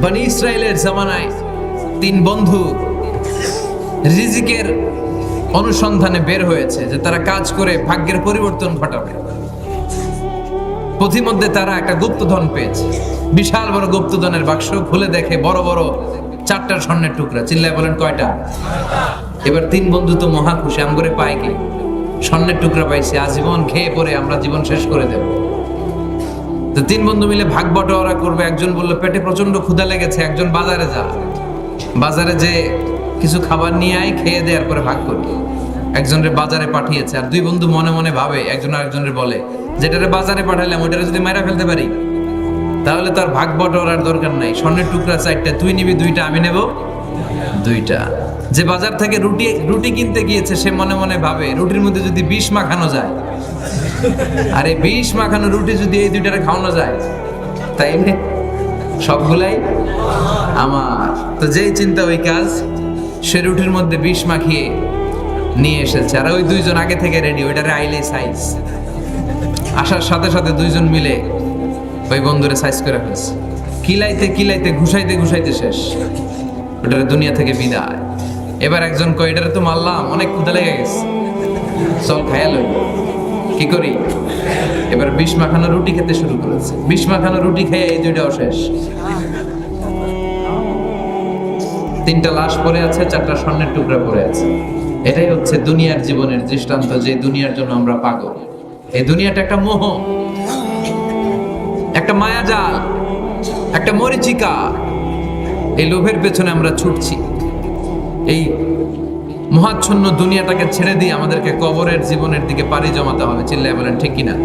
বনি ইসরায়েলের জামানায় তিন বন্ধু রিজিকের অনুসন্ধানে বের হয়েছে যে তারা কাজ করে ভাগ্যের পরিবর্তন ঘটাবে। পথিমধ্যে তারা একটা গুপ্তধন পেয়েছে, বিশাল বড় গুপ্তধনের বাক্স খুলে দেখে বড় বড় 4টা স্বর্ণের টুকরা। চিল্লায় বলেন কয়টা? এবার তিন বন্ধু তো মহা খুশি, আম করে পায় কি স্বর্ণের টুকরা পাইছে, আজীবন খেয়ে পরে আমরা জীবন শেষ করে দেব। তো তিন বন্ধু মিলে ভাগ বটোয়ারা করবে। একজন বলল পেটে প্রচন্ড ক্ষুধা লেগেছে, একজন বাজারে যা, বাজারে যে কিছু খাবার নিয়ে আয়, খেয়ে দেওয়ার পরে ভাগ করবে। একজনের বাজারে পাঠিয়েছে, আর দুই বন্ধু মনে মনে ভাবে, একজন আরেকজনের বলে যেটারে বাজারে পাঠাইলাম ওইটারে যদি মাইরা ফেলতে পারি তাহলে তার ভাগ বটোয়ারার দরকার নাই। স্বর্ণের টুকরা 4টা, তুই নিবি 2টা, আমি নেব 2টা। যে বাজার থেকে রুটি কিনতে গিয়েছে সে মনে মনে ভাবে রুটির মধ্যে যদি বিষ মাখানো যায়, আরে বিষ মাখানো রুটি যদি এই 2টারে খাওয়ানো যায় তাইলে সবগুলাই আমার। তো যেই চিন্তা ওই কাজ, সে রুটির মধ্যে বিষ মাখিয়ে নিয়ে এসেছে। আর ওই দুইজন আগে থেকে রেডি, ওইটারে আইলে সাইজ। আসার সাথে সাথে দুইজন মিলে ওই বন্ধুরে সাইজ করে ফেলছে। কিলাইতে কিলাইতে ঘুষাইতে ঘুষাইতে শেষ, ওটারে দুনিয়া থেকে বিদায়। এবার একজন কয় এটারে তো মারলাম, অনেক ক্ষুধা লেগে গেছে, চল খাইয়া লই। কি করি? এবার বিষ মাখানো রুটি খেতে শুরু করেছে। বিষ মাখানো রুটি খেয়ে এই 2টাও শেষ। 3টা লাশ পড়ে আছে, 4টা স্বর্ণের টুকরা পড়ে আছে। এটাই হচ্ছে দুনিয়ার জীবনের দৃষ্টান্ত, যে দুনিয়ার জন্য আমরা পাগল। এই দুনিয়াটা একটা মোহ, একটা মায়াজাল, একটা মরিচিকা। এই লোভের পেছনে আমরা ছুটছি। এই মহাচ্ছন্ন দুনিয়াটাকে ছেড়ে দিয়ে আমাদেরকে কবরের জীবনের দিকে পাড়ি জমাতে হবে। চিল্লায় বলেন ঠিক কিনা?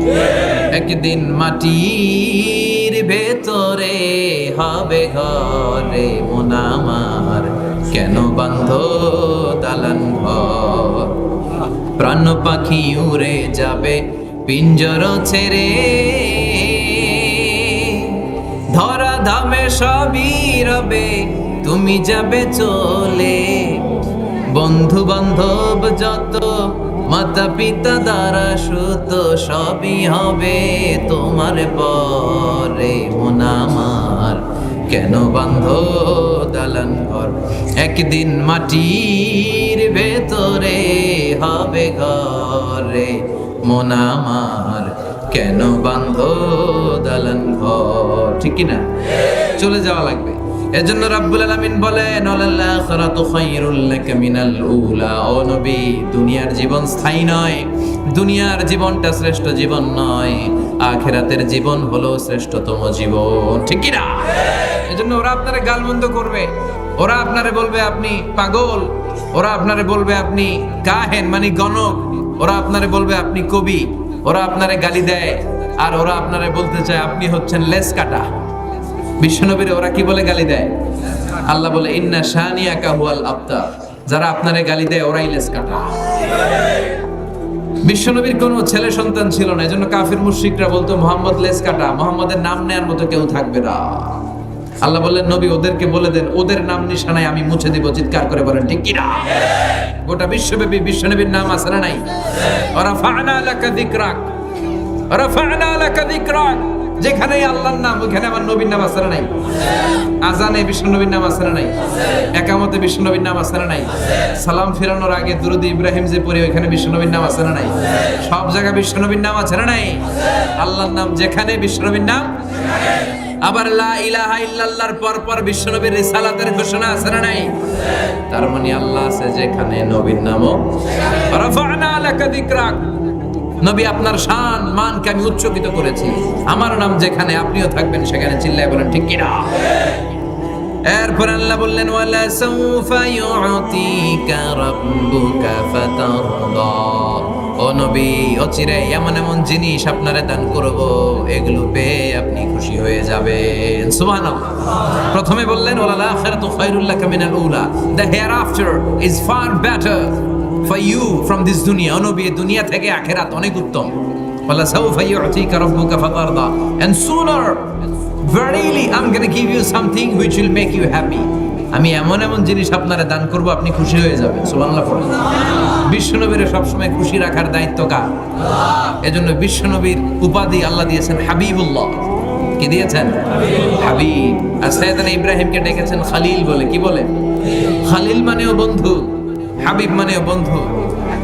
একদিন মাটির ভেতরে হবে ঘরে মন আমার, কেন বান্ধ দালান ঘর? প্রাণ পাখি উড়ে যাবে পিঞ্জর ছেড়ে, ধরা ধামে সবই রবে তুমি যাবে চলে। বন্ধু বান্ধব যত, মাতা পিতা দ্বারা সুত, সবই হবে তোমার পরে মন আমার, কেন বান্ধ দালান ঘর? একদিন মাটির ভেতরে হবে ঘরে মন আমার, কেন বান্ধ দালান ঘর? ঠিক কিনা? চলে যাওয়া লাগবে। এজন্য রাব্বুল আলামিন বলেন ওয়ালাল আখিরাতু খায়রুল লাকা মিনাল উলা। ও নবী, দুনিয়ার জীবন স্থায়ী নয়, দুনিয়ার জীবনটা শ্রেষ্ঠ জীবন নয়, আখিরাতের জীবন হলো শ্রেষ্ঠতম জীবন। ঠিক কি না? এজন্য ওরা আপনারে গালমন্দ করবে, ওরা আপনারে বলবে আপনি পাগল, ওরা আপনারে বলবে আপনি কাহেন মানে গণক, ওরা আপনারে বলবে আপনি কবি, ওরা আপনারে গালি দেয়, আর ওরা আপনারে বলতে চায় আপনি হচ্ছেন লেস কাটা। বিশ্বনবীরে ওরা কি বলে গালি দেয়? আল্লাহ বলে ইন্না শানিয়াকা হুয়াল আবতার। যারা আপনারে গালি দেয় ওরাই লেস কাটা। বিশ্বনবীর কোনো ছেলে সন্তান ছিল না, এজন্য কাফির মুশরিকরা বলতো মুহাম্মদ লেস কাটা, মুহাম্মাদের নাম নেয়ার মতো কেউ থাকবে না। আল্লাহ বললেন নবী ওদেরকে বলে দেন ওদের নাম নিশানায় আমি মুছে দিব। চিৎকার করে বলেন ঠিক কি না? গোটা বিশ্বব্যাপী বিশ্বনবীর নাম আছে না নাই? ওয়ারাফা'না লাকা যিকরাক, ওয়ারাফা'না লাকা যিকরাক। যেখানে আল্লাহর নাম ওখানে আমার নবীর নাম আছে না নাই? আজানে বিশ্বনবীর নাম আছে না নাই? একামতে বিশ্বনবীর নাম আছে না নাই? সালাম ফিরানোর আগে দুরূদ ইব্রাহিম যে পড়ি ওখানে বিশ্বনবীর নাম আছে না নাই? সব জায়গায় বিশ্বনবীর নাম আছে না নাই? আল্লাহর নাম যেখানে বিশ্বনবীর নাম। আবার লা ইলাহা ইল্লাল্লাহর পর পর বিশ্বনবীর রিসালাতের ঘোষণা আছে না নাই? তার মানে আল্লাহ আছে যেখানে নবীর নামও। রাফা'না লাকা যিকরাক। নবী আপনার শান মানকে আমি উচ্চকিত করেছি, আমার নাম যেখানে আপনিও থাকবেন সেখানে। চিল্লায় বলেন ঠিক কি না? এরপর আল্লাহ বললেন ওয়ালা সাউফা ইউতিকা রাব্বুকা ফাতারদা। ও নবী, অচিরে এমন এমন জিনিস আপনারে দান করব, এগুলো পেয়ে আপনি খুশি হয়ে যাবেন। সুবহানাল্লাহ। প্রথমে বললেন ওয়ালাল আখিরাতু খায়রুল লাকা মিনাল উলা, the hereafter is far better for you from this dunya. ও নবী, দুনিয়া থেকে আখিরাত অনেক উত্তম। ওয়ালা সাউফা ইউতিকা রাব্বুকা ফাতারদা, and sooner verily I'm going to give you something which will make you happy. আমি এমন এমন জিনিস আপনারে দান করব আপনি খুশি হয়ে যাবেন। সুবহানাল্লাহ পড়ুন। বিশ্বনবীর সব সময় খুশি রাখার দায়িত্ব কার? এজন্য বিশ্বনবীর উপাধি আল্লাহ দিয়েছেন হাবিবুল্লাহ। কি দিয়েছেন? হাবিব। আর সাইয়েদনা ইব্রাহিমকে ডেকেছেন খালিল বলে। কি বলে? খালিল মানেও বন্ধু, হাবিব মানেও বন্ধু।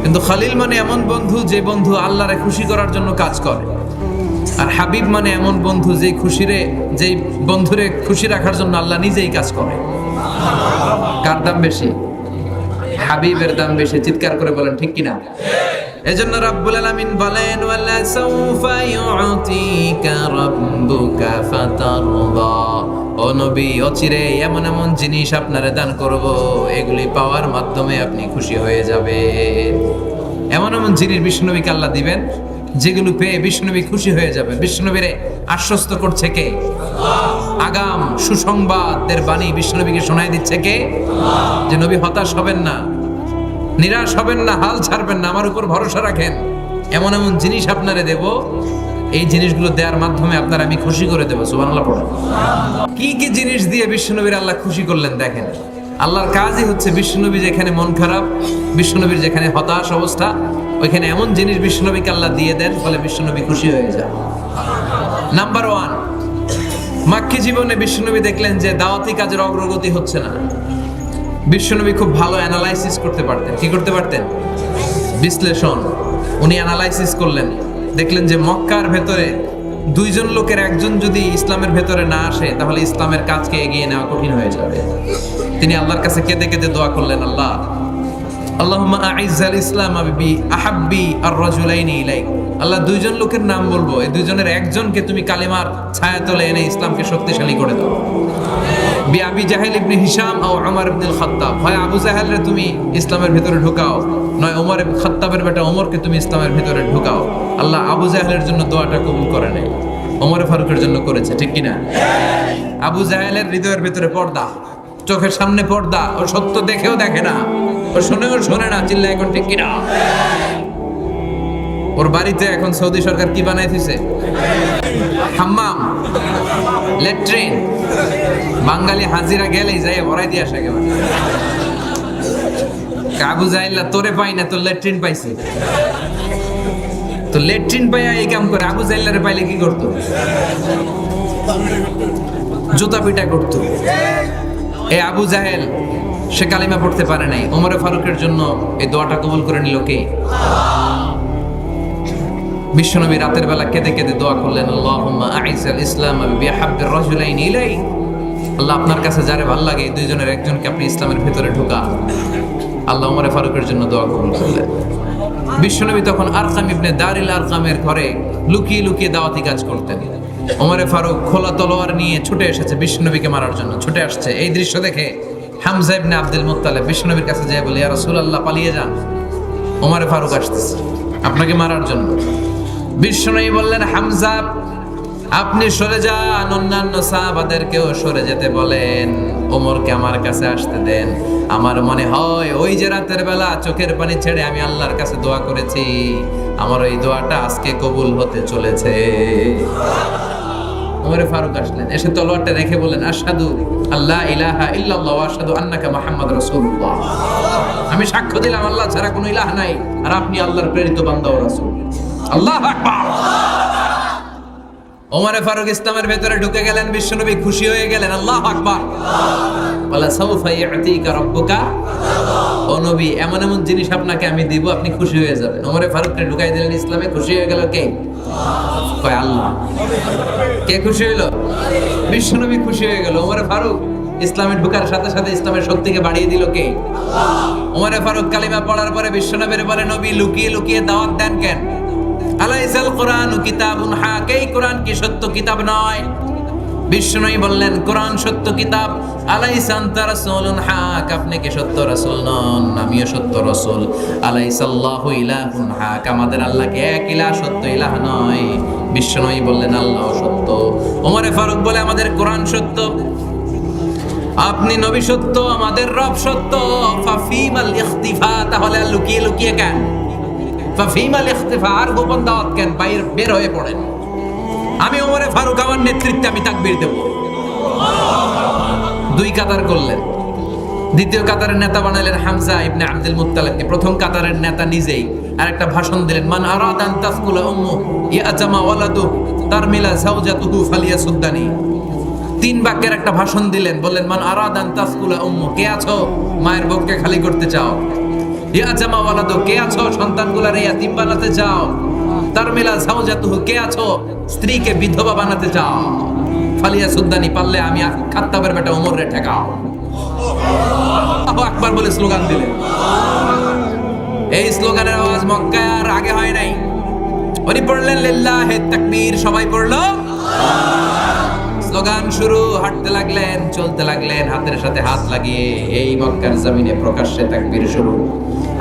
কিন্তু খালিল মানে এমন বন্ধু যে বন্ধু আল্লাহরে খুশি করার জন্য কাজ করে, আর হাবিব মানে এমন বন্ধু যেই বন্ধুরে খুশি রাখার জন্য আল্লাহ নিজেই কাজ করে। কার দাম বেশি? হাবিবের দাম বেশি। চিৎকার করে বলেন ঠিক কিনা? এজন্য রাব্বুল আলামিন বলেন ওয়ালা সাউফা ইউতিকা রাব্বুকা ফাতারদা। ও নবী, অচিরে এমন এমন জিনিস আপনারে দান করব, এগুলি পাওয়ার মাধ্যমে আপনি খুশি হয়ে যাবেন। এমন এমন জিনিস বিষ্ণুনবীকে আল্লাহ দিবেন যেগুলো পেয়ে বিষ্ণুনবী খুশি হয়ে যাবে। বিষ্ণুনবীরে আশ্বস্ত করছে কে? আগাম সুসংবাদের বাণী বিষ্ণুনবীকে শোনাই দিচ্ছে কে? যে নবী হতাশ হবেন না, নিরাশ হবেন না, হাল ছাড়বেন না, আমার উপর ভরসা রাখেন। এমন এমন জিনিস আপনারে দেব, এই জিনিসগুলো দেওয়ার মাধ্যমে আপনার আমি খুশি করে দেবো। সুবহানাল্লাহ পড়েন। কি কি জিনিস দিয়ে বিষ্ণুনবীর আল্লাহ খুশি করলেন দেখেন। আল্লাহর কাজই হচ্ছে বিষ্ণুনবী যেখানে মন খারাপ, বিষ্ণুনবীর যেখানে হতাশ অবস্থা, ওইখানে এমন জিনিস বিষ্ণুনবীকে আল্লাহ দিয়ে দেন, ফলে বিষ্ণুনবী খুশি হয়ে যায়। নাম্বার 1, মাক্কি জীবনে বিষ্ণুনবী দেখলেন যে দাওয়াতি কাজের অগ্রগতি হচ্ছে না। বিশ্বনবী খুব ভালো অ্যানালাইসিস করতে পারতেন। কি করতে পারতেন? বিশ্লেষণ। উনি অ্যানালাইসিস করলেন, দেখলেন যে মক্কার ভেতরে 2 জন লোকের একজন যদি ইসলামের ভেতরে না আসে, তাহলে ইসলামের কাজকে এগিয়ে নেওয়া কঠিন হয়ে যাবে। তিনি আল্লাহর কাছে কেঁদে কেঁদে দোয়া করলেন, আল্লাহ আল্লাহুম্মা আইজ্জাল ইসলাম বি আহাব্বি আর রাজুলাইনি ইলাইক। আল্লাহ 2 জন লোকের নাম বলবো, এই 2 জনের একজনকে তুমি কালিমার ছায়াতলে এনে ইসলামকে শক্তিশালী করে দাও। বি আবি জাহেল ইবনে হিশাম ও ওমর ইবনে খাত্তাব। হয় আবু জাহেলরে তুমি ইসলামের ভিতরে ঢুকাও, নয় ওমর ইবনে খাত্তাবের বেটা ওমরকে তুমি ইসলামের ভিতরে ঢুকাও। আল্লাহ আবু জাহেলের জন্য দোয়াটা কবুল করে নাই, ওমর ফারুকের জন্য করেছে। ঠিক কিনা? আবু জাহেলের হৃদয়ের ভিতরে পর্দা, চোখের সামনে পর্দা। ও সত্য দেখেও দেখে না, ও শুনেও শোনে না। চিল্লা এখন ঠিক কিনা? ওর বাড়িতে এখন সৌদি সরকার কি বানাই দিছে? হাম্মাম, ল্যাট্রিন। বাঙালি হাজিরা গেলেই যাই ভরাই দিয়ে আসে একেবারে। আবু জাহেল্লা তোরে পাই না, তোর ল্যাট্রিন পাইছে। তো ল্যাট্রিন পাইয়া এই কাম করে। আবু জাহেল্লারে পাইলে কি করতো? জুতা পিটা করতো। এই আবু জাহেল সে কালিমা পড়তে পারে নাই। ওমর ফারুকের জন্য এই দোয়াটা কবুল করে নিল কে? বিশ্বনবী রাতের বেলা কেঁদে কেঁদে দোয়া করলেন, আল্লাহুম্মা আইজ্জাল ইসলাম বিহাব্বির রাজুলাইনি ইলাইক। আল্লাহ আপনার কাছে যারে ভালো লাগে এই 2 জনের একজনকে আপনি ইসলামের ভিতরে ঢোকান। আল্লাহ ওমর ফারুকের জন্য দোয়া কবুল করলেন। বিশ্বনবী তখন আরকাম ইবনে দারিল আরকামের ঘরে লুকিয়ে লুকিয়ে দাওয়াতি কাজ করতেন। ওমর ফারুক খোলা তলোয়ার নিয়ে ছুটে এসেছে বিশ্বনবীকে মারার জন্য, ছুটে আসছে। এই দৃশ্য দেখে হামজা ইবনে আব্দুল মুত্তালিব বিশ্বনবীর কাছে যায় বলে, ইয়া রাসূলুল্লাহ পালিয়ে যান, ওমর ফারুক আসতেছে আপনাকে মারার জন্য। বিশ্বনবী বললেন, হামজা আপনি সরে যান, অন্যান্য সাহাবাদেরকেও সরে যেতে বলেন, ওমরকে আমার কাছে আসতে দেন। আমার মনে হয় ওই যে রাতের বেলা চোখের পানি ছেড়ে আমি আল্লাহর কাছে দোয়া করেছি, আমার ওই দোয়াটা আজকে কবুল হতে চলেছে। ওমর ফারুক আসলেন, এসে তলোয়ারটা রেখে বলেন, আশহাদু আল্লা ইলাহা ইল্লাল্লাহ ওয়া আশহাদু আন্নাকা মুহাম্মাদুর রাসূলুল্লাহ। আমি সাক্ষ্য দিলাম আল্লাহ ছাড়া কোনো ইলাহ নাই, আর আপনি আল্লাহর প্রেরিত বান্দা ও রাসূল। আল্লাহু আকবার। ওমর ফারুক ইসলামের ভেতরে ঢুকে গেলেন, বিশ্বনবী খুশি হয়ে গেলেন। আল্লাহু আকবার। ওয়ালা সাউফা ইউতিকা রাব্বুকা। ও নবী, এমন এমন জিনিস আপনাকে আমি দিব, আপনি খুশি হয়ে যাবেন। ওমর ফারুককে ঢুকাই দিলেন ইসলামে। খুশি হয়ে গেল কে? কয় আল্লাহ। কে খুশি হইল? বিশ্বনবী খুশি হয়ে গেল। ওমর ফারুক ইসলামে ঢুকার সাথে সাথে ইসলামের শক্তিকে বাড়িয়ে দিল কে? ওমর ফারুক কালিমা পড়ার পরে বিশ্বনবীর বলে, নবী লুকিয়ে লুকিয়ে দাওয়াত দেন কেন? আলাইসাল কোরআনু কিতাবুন হাক। এই কোরআন কি সত্য কিতাব নয়? বিষ্ণুই বললেন, কোরআন সত্য কিতাব। আলাইসা আনতা রাসূলুন হাক। আপনি কি সত্য রাসূল নন? আমিও সত্য রাসূল। আলাইসাল্লাহু ইলাহুন হাক। আমাদের আল্লাহ কি এক ইলাহ, সত্য ইলাহ নয়? বিষ্ণুই বললেন, আল্লাহ সত্য। ওমর ফারুক বলে, আমাদের কোরআন সত্য, আপনি নবী সত্য, আমাদের রব সত্য। ফাফিমাল ইখতিফা। তাহলে আর লুকিয়ে লুকিয়ে কেন? ফাফিমাল ইখতিফা। আর গোপন দাওয়াত কেন? বাইরে বের হয়ে পড়েন। আমি ওমর ফারুক, আমার নেতৃত্বে আমি তাকবীর দেব। 2 কাতার করলেন। দ্বিতীয় কাতারের নেতা বানালেন হামজা ইবনে আব্দুল মুত্তালিবকে। প্রথম কাতারের নেতা নিজেই আর একটা ভাষণ দিলেন, মান আরাদান তাসকুলা উম্মু ইয়াজামা ওয়ালাদু। তারমিলা যাওজাতুহু ফালিয়াসুদ্দানি। 3 বাক্যের একটা ভাষণ দিলেন, বললেন মান আরাদান তাসকুলা উম্মু, কে আছো মায়ের বুককে খালি করতে চাও? ইয়া জামা ওয়ালাদু, কে আছো সন্তানগুলার ইয়াতীম বানাতে চাও? তারমিলা যাওজাতুহু, কে আছো স্ত্রীকে বিধবা বানাতে চাও? ফালিয়াসুদ্দানি, পারলে আমি খাত্তাবের বেটা ওমর রে ঠেকাও। আল্লাহু আকবার বলে স্লোগান দিলেন। এই স্লোগানের আওয়াজ মক্কার আগে হয় নাই। উনি পড়লেন লিল্লাহি তাকবীর, সবাই পড়লো স্লোগান শুরু। হাঁটতে লাগলেন, চলতে লাগলেন, হাতের সাথে হাত লাগিয়ে এই মক্কার জমিনে প্রকাশ্যে তাকবীর শুরু।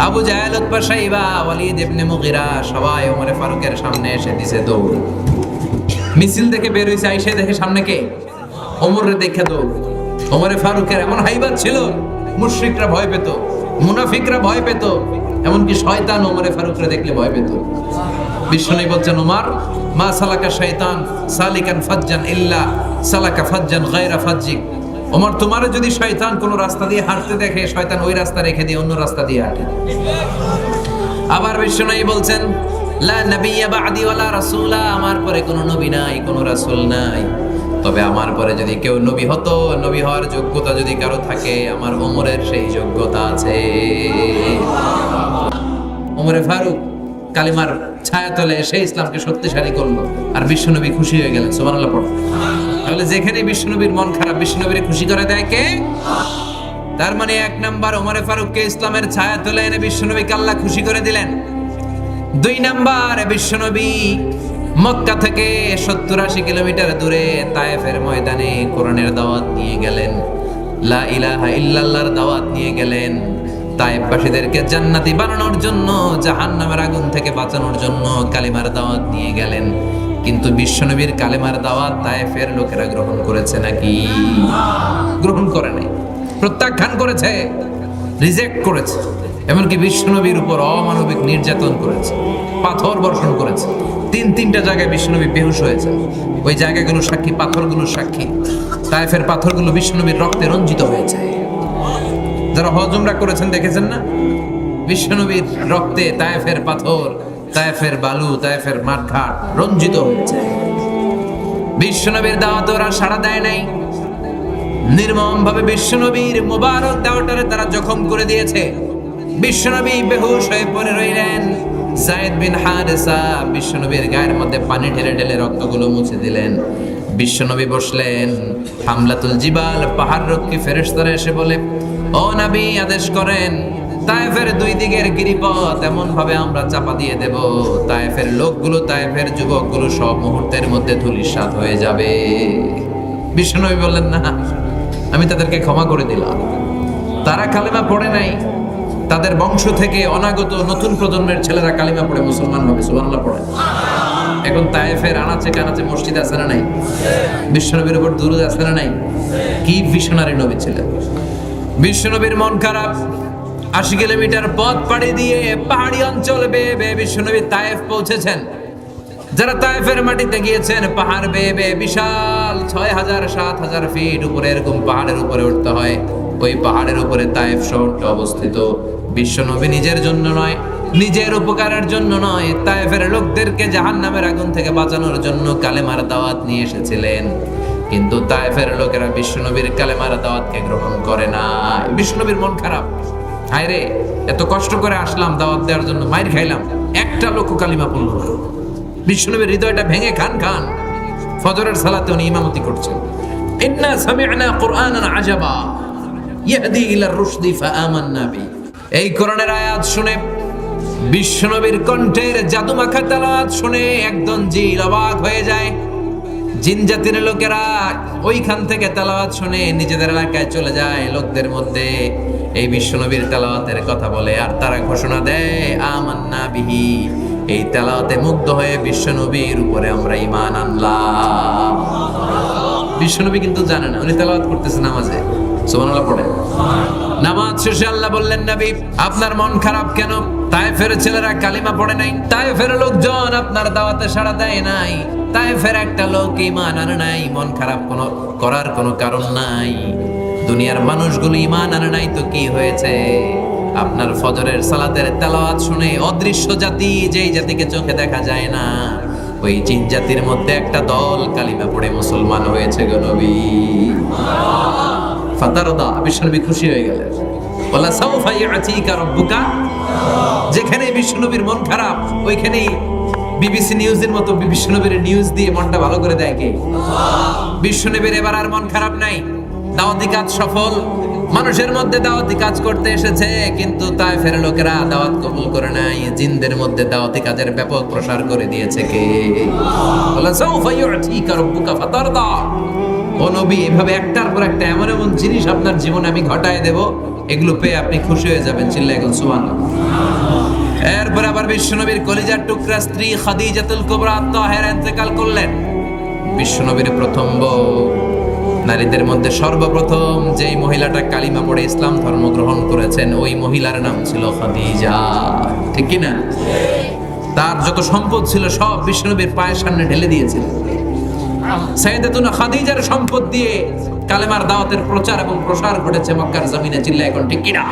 আবু জাহেল, উতবা, শাইবা, ওয়ালিদ ইবনে মুগিরা সবাই ওমরে ফারুকের সামনে এসে দিছে দৌড়। মিছিল দেখে বের হইছে, আইসে দেখে সামনে কে? ওমরে দেখে দৌড়। ওমরে ফারুকের এমন হাইবাত ছিল, মুশরিকরা ভয় পেত, মুনাফিকরা ভয় পেত, এমনকি শয়তান ওমরে ফারুকরে দেখলে ভয় পেত। বিশ্বনবী বলছেন, ওমর মা সালাকা শয়তান সালিকান ফাজ্জান ইল্লা সালাকা ফাজ্জান গায়রা ফাজ্জিক। ওমর, তোমারে যদি শয়তান কোন রাস্তা দিয়ে হাঁটতে দেখে, শয়তান ওই রাস্তা রেখে দিয়ে অন্য রাস্তা দিয়ে হাঁটে। আবার বিশ্বনবী বলছেন, লা নাবিয়্যা বা'দি ওয়ালা রাসূলা, আমার পরে কোনো নবী নাই, কোনো রাসূল নাই, তবে আমার পরে যদি কেউ নবী হতো, নবী হওয়ার যোগ্যতা যদি কারো থাকে, আমার ওমরের সেই যোগ্যতা আছে। ওমরে ফারুক কালিমার ছায়াতলে এসে ইসলামকে শক্তিশালী করলো, আর বিশ্বনবী খুশি হয়ে গেলেন। সুবহানাল্লাহ পড়ো। তাহলে যেখানে বিশ্বনবীর মন খারাপ, বিশ্বনবীরে খুশি করে দেয় কে? তার মানে 1 নাম্বার, ওমরে ফারুককে ইসলামের ছায়াতলে এনে বিশ্বনবীকে আল্লাহ খুশি করে দিলেন। 2 নাম্বার, বিশ্বনবী মক্কা থেকে 70-80 কিলোমিটার দূরে তায়েফের ময়দানে কোরআনের দাওয়াত নিয়ে গেলেন, লা ইলাহা ইল্লাল্লাহর দাওয়াত নিয়ে গেলেন। তায়েফবাসীদেরকে জান্নাতি বানানোর জন্য, জাহান্নামের আগুন থেকে বাঁচানোর জন্য কালিমার দাওয়াত নিয়ে গেলেন। কিন্তু বিশ্বনবীর কালিমার দাওয়াত তায়েফের লোকেরা গ্রহণ করেছে নাকি? গ্রহণ করে নাই, প্রত্যাখ্যান করেছে, রিজেক্ট করেছে। এমনকি বিশ্বনবীর উপর অমানবিক নির্যাতন করেছে, পাথর বর্ষণ করেছে। 3টা জায়গায় বিশ্বনবী বেহুশ হয়েছে। ওই জায়গাগুলো সাক্ষী, পাথরগুলো সাক্ষী। তায়েফের পাথরগুলো বিশ্বনবীর রক্তে রঞ্জিত হয়েছে। যারা হজ উমরা করেছেন দেখেছেন না, বিশ্বনবীর রক্তে তায়েফের পাথর, তায়েফের বালু, তায়েফের মাঠঘাট রঞ্জিত হয়েছে। বিশ্বনবীর দাওয়াত ওরা সাড়া দেয় নাই। নির্মম ভাবে বিশ্বনবীর মুবারক দাওয়াতরে তারা জখম করে দিয়েছে। বিশ্বনবী বেহুশ হয়ে পড়ে রইলেন। যায়েদ বিন হারেসা বিশ্বনবীর গায়ের মধ্যে পানি ঢেলে ঢেলে রক্তগুলো মুছে দিলেন। বিশ্বনবী বসলেন। হামলাতুল জিবাল, পাহাড় রক্ষী ফেরেশতারা এসে বলে, ও নবী, আদেশ করেন, তায়েফের 2 দিকের গিরিপথ এমন ভাবে আমরা চাপা দিয়ে দেব, তায়েফের লোকগুলো, তায়েফের যুবকগুলো সব মুহূর্তের মধ্যে ধূলিসাৎ হয়ে যাবে। বিশ্বনবী বললেন, না, আমি তাদেরকে ক্ষমা করে দিলাম। তারা কালেমা পড়ে নাই, তাদের বংশ থেকে অনাগত নতুন প্রজন্মের ছেলেরা কালিমা পড়ে মুসলমান হবে। সুবহানাল্লাহ পড়ে। এখন তায়েফের আনাচে কানাচে মসজিদ আছে না নাই? বিশ্বনবীর উপর দুরূদ আছে না নাই? কি ভিশনারি নবী ছিলেন। বিশ্বনবীর মন খারাপ। 80 কিলোমিটার পথ পাড়ি দিয়ে পাহাড়ি অঞ্চল বেয়ে বেয়ে বিশ্বনবী তায়েফ পৌঁছেছেন। যারা তায়েফের মাটিতে গিয়েছেন, পাহাড় বেয়ে বেয়ে বিশাল 6000-7000 ফিট উপরে এরকম পাহাড়ের উপরে উঠতে হয়। ওই পাহাড়ের উপরে তায়েফ শহরটা অবস্থিত। বিশ্বনবী নিজের জন্য নয়, নিজের উপকারের জন্য নয়, তায়েফের লোকদেরকে জাহান্নামের আগুন থেকে বাঁচানোর জন্য কালেমার দাওয়াত নিয়ে এসেছিলেন। কিন্তু তায়েফের লোকেরা বিশ্বনবীর কালেমার দাওয়াতকে গ্রহণ করে না। বিশ্বনবীর মন খারাপ। হায় রে, এত কষ্ট করে আসলাম দাওয়াত দেওয়ার জন্য, মাইর খাইলাম, একটা লোক কালিমা পড়ল না। বিশ্বনবীর হৃদয়টা ভেঙে খান খান। ফজরের সালাতে উনি ইমামতি করছেন। ইন্না সামি'না কুরআনান আজাবা ইয়াহদি ইলার রুশদি ফাআমান্না বি। এই কোরআনের আয়াত শুনে, বিশ্বনবীর কণ্ঠের জাদুমাখা তেলাওয়াত শুনে একদম জিল অবাক হয়ে যায়। জিন জাতির লোকেরা ওইখান থেকে তেলাওয়াত শুনে নিজেদের এলাকায় চলে যায়, লোকদের মধ্যে এই বিশ্বনবীর তেলাওয়াতের কথা বলে, আর তারা ঘোষণা দেয় আমান্না বিহি। এই তেলাওয়াতে মুগ্ধ হয়ে বিশ্বনবীর উপরে আমরা ঈমান আনলাম। বিশ্বনবী কিন্তু জানে না, উনি তেলাওয়াত করতেছে নামাজে। সুবহানাল্লাহ পড়ে। নামাজ শেষে আল্লাহ বললেন, নবী, আপনার মন খারাপ কেন? তায়েফের ছেলেরা কালিমা পড়ে নাই, তায়েফের লোকজন আপনার দাওয়াতে সাড়া দেয় নাই, তায়েফের একটা লোক ঈমান আনে নাই। মন খারাপ করার কোনো কারণ নাই। দুনিয়ার মানুষগুলো ঈমান আনে নাই তো কি হয়েছে? আপনার ফজরের সালাতের তেলাওয়াত শুনে অদৃশ্য জাতি, যেই জাতিকে চোখে দেখা যায় না, ওই জিন জাতির মধ্যে একটা দল কালিমা পড়ে মুসলমান হয়েছে গো নবী। ফাতারদা, বিশ্বনবী খুশি হয়ে গেলেন। ওয়ালা সাউফা ইয়াতিকা রাব্বুকা, যেখানে বিশ্বনবীর মন খারাপ ওইখানেই বিবিসি নিউজের মতো বিশ্বনবীর নিউজ দিয়ে মনটা ভালো করে দেয় কে? বিশ্বনবীর এবার আর মন খারাপ নাই, দাওয়াতি কাজ সফল। মানুষের মধ্যে দাওয়াতি কাজ করতে এসেছে, কিন্তু তায়েফের লোকেরা দাওয়াত কবুল করে নাই। জিনদের মধ্যে দাওয়াতি কাজের ব্যাপক প্রসার করে দিয়েছে কে? ওয়ালা সাউফা ইয়াতিকা রাব্বুকা ফাতারদা। ও নবী, এভাবে একটার পর একটা এমন এমন জিনিস আপনার জীবনে আমি ঘটায় দেব, এগুলো পেয়ে আপনি খুশি হয়ে যাবেন। চিল্লায় এখন সুবহানাল্লাহ। এরপর আবার বিশ্বনবীর কলিজার টুকরা স্ত্রী খাদিজাতুল কুবরা তাহেরা ইন্তেকাল করলেন। বিশ্বনবীর প্রথম বউ, নারীদের মধ্যে সর্বপ্রথম যেই মহিলাটা কালিমা পড়ে ইসলাম ধর্ম গ্রহণ করেছেন, ওই মহিলার নাম ছিল খাদিজা। ঠিক কি না? তার যত সম্পদ ছিল সব বিশ্বনবীর পায়ের সামনে ঢেলে দিয়েছিলেন। সাইয়েদাতুনা খাদিজার সম্পদ দিয়ে কালেমার দাওয়াতের প্রচার এবং প্রসার ঘটেছে মক্কার জমিনে। চিল্লায় এখন ঠিক কি না?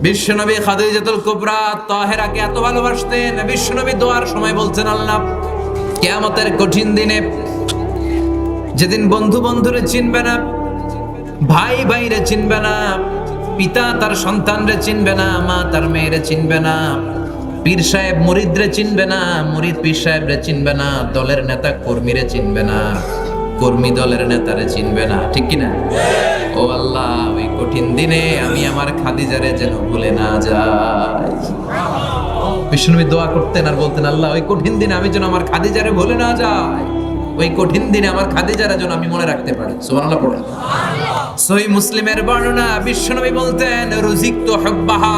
বিশ্বনবী খাদিজাতুল কুবরা তাহেরাকে এত ভালোবাসতেন, বিশ্বনবী দোয়ার সময় বলছেন, আল্লাহ কিয়ামতের কঠিন দিনে যেদিন বন্ধু বন্ধুরে চিনবে না, ভাই ভাইরে চিনবে না, পিতা তার সন্তানরে চিনবে না, মা তার মেয়েরে চিনবে না, পীর সাহেব মুরিদরে চিনবে না, মুরিদ পীর সাহেবরে চিনবে না, দলের নেতা কর্মীরে চিনবে না, কর্মী দলের নেতারে চিনবে না। ঠিক কি না? ও আল্লাহ, ওই কঠিন দিনে আমি আমার খাদিজারে যেন ভুলে না যাই। বিশ্বনবী দোয়া করতেন আর বলতেন, আল্লাহ ওই কঠিন দিনে আমি যেন আমার খাদিজারে ভুলে না যাই, ওই কঠিন দিনে আমার খাদিজারে যেন আমি মনে রাখতে পারি। সুবহানাল্লাহ পড়েন। সহিহ মুসলিমের বর্ণনা, বিশ্বনবী বলতেন, রুজিকতু হুব্বাহা,